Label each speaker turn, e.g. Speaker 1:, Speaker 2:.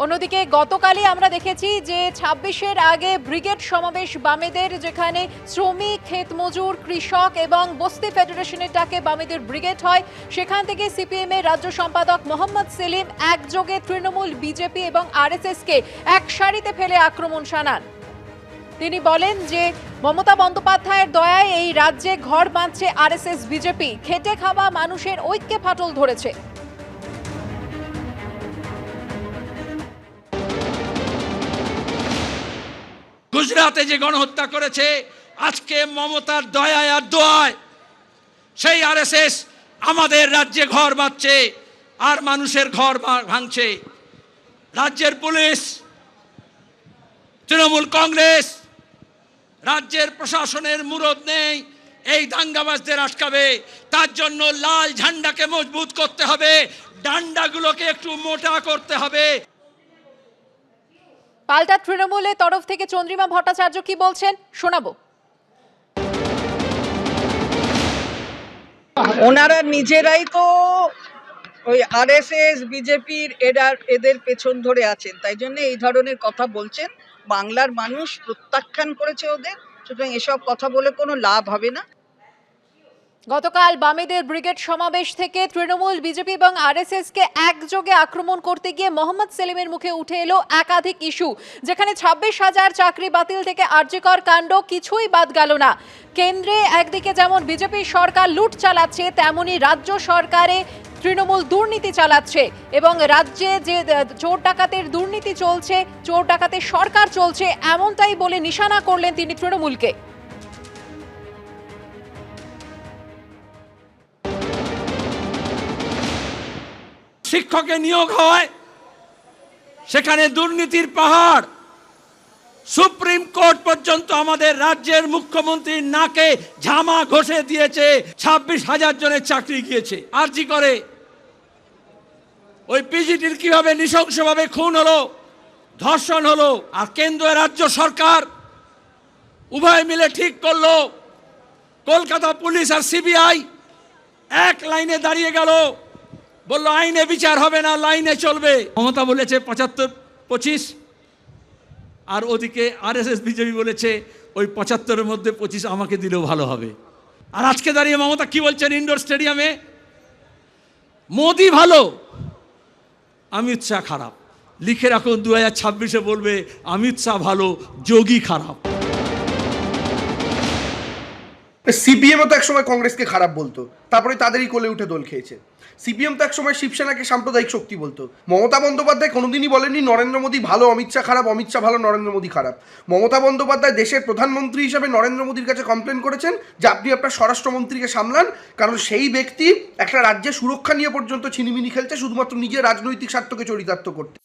Speaker 1: অন্যদিকে গতকালই আমরা দেখেছি যে ২৬-এর আগে ব্রিগেড সমাবেশ বামেদের, যেখানে শ্রমিক, ক্ষেতমজুর, কৃষক এবং বস্তি ফেডারেশনের ডাকে বামেদের ব্রিগেড হয়। সেখান থেকে সিপিএম এর রাজ্য সম্পাদক মোহাম্মদ সেলিম একযোগে তৃণমূল, বিজেপি এবং আরএসএসকে এক সারিতে ফেলে আক্রমণ শানান। তিনি বলেন যে মমতা বন্দ্যোপাধ্যায়ের দয়ায় এই রাজ্যে ঘর বাঁধছে আরএসএস, বিজেপি। খেটে খাওয়া মানুষের ঐক্যে ফাটল ধরেছে।
Speaker 2: গুজরাটে যে গণহত্যা করেছে, আজকে মমতার দয়ায় আর দোয়ায় সেই আরএসএস আমাদের রাজ্যে ঘর বাঁধছে আর মানুষের ঘর ভাঙছে। রাজ্যের পুলিশ, তৃণমূল কংগ্রেস, রাজ্যের প্রশাসনের মুরদ নেই এই দাঙ্গাবাজদের আটকাবে। তার জন্য লাল ঝান্ডাকে মজবুত করতে হবে, ডান্ডাগুলোকে একটু মোটা করতে হবে।
Speaker 1: পাল্টা তৃণমূলের তরফ থেকে চন্দ্রিমা ভট্টাচার্য কি বলছেন শোনাবো।
Speaker 3: ওনারা নিজেরাই তো ওই আরএসএস, বিজেপির এদের পেছন ধরে আছেন, তাই জন্য এই ধরনের কথা বলছেন। বাংলার মানুষ প্রত্যাখ্যান করেছে ওদের, সুতরাং এসব কথা বলে কোনো লাভ হবে না।
Speaker 1: গতকাল বামেদের ব্রিগেড সমাবেশ থেকে তৃণমূল, বিজেপি এবং আরএসএস কে একযোগে আক্রমণ করতে গিয়ে মোহাম্মদ সেলিমের মুখে উঠে এলো একাধিক ইস্যু, যেখানে ২৬,০০০ চাকরি বাতিল থেকে আরজিকর কাণ্ড কিছুই বাদ গেল না। কেন্দ্রে একদিকে যেমন বিজেপি সরকার লুট চালাচ্ছে, তেমনি রাজ্য সরকারে তৃণমূল দুর্নীতি চালাচ্ছে এবং রাজ্যে যে চোর ডাকাতের দুর্নীতি চলছে, চোর ডাকাতের সরকার চলছে, এমনটাই বলে নিশানা করলেন তিনি তৃণমূলকে।
Speaker 2: শিক্ষকের নিয়োগ হয়, সেখানে দুর্নীতির পাহাড়। সুপ্রিম কোর্ট পর্যন্ত আমাদের রাজ্যের মুখ্যমন্ত্রীর নাকে ঝামা ঘষে দিয়েছে। ২৬,০০০ জনের চাকরি গিয়েছে। আরজি করে ওই পিজিটির কিভাবে নৃশংসভাবে খুন হলো, ধর্ষণ হলো, আর কেন্দ্র রাজ্য সরকার উভয় মিলে ঠিক করলো কলকাতা পুলিশ আর সিবিআই এক লাইনে দাঁড়িয়ে গেল, বললো আইনে বিচার হবে না, লাইনে চলবে। মমতা বলেছে ৭৫-২৫, আর ওদিকে আরএসএস, বিজেপি বলেছে ওই ৭৫-এর মধ্যে ২৫ আমাকে দিলেও ভালো হবে। আর আজকে দাঁড়িয়ে মমতা কি বলছেন ইন্ডোর স্টেডিয়ামে? মোদি ভালো, অমিত শাহ খারাপ। লিখে রাখুন, ২০২৬-এ বলবে অমিত শাহ ভালো, যোগী খারাপ।
Speaker 4: সিপিএমও তো একসময় কংগ্রেসকে খারাপ বলতো, তারপরে তাদেরই কোলে উঠে দোল খেয়েছে। সিপিএম তো একসময় শিবসেনাকে সাম্প্রদায়িক শক্তি বলতো। মমতা বন্দ্যোপাধ্যায় কোনোদিনই বলেননি নরেন্দ্র মোদী ভালো, অমিত শাহ খারাপ, অমিত শাহ ভালো, নরেন্দ্র মোদী খারাপ। মমতা বন্দ্যোপাধ্যায় দেশের প্রধানমন্ত্রী হিসাবে নরেন্দ্র মোদীর কাছে কমপ্লেন করেছেন যে আপনি আপনার স্বরাষ্ট্রমন্ত্রীকে সামলান, কারণ সেই ব্যক্তি একটা রাজ্যের সুরক্ষা নিয়ে পর্যন্ত ছিনিমিনি খেলছে শুধুমাত্র নিজের রাজনৈতিক স্বার্থকে চরিতার্থ করতে।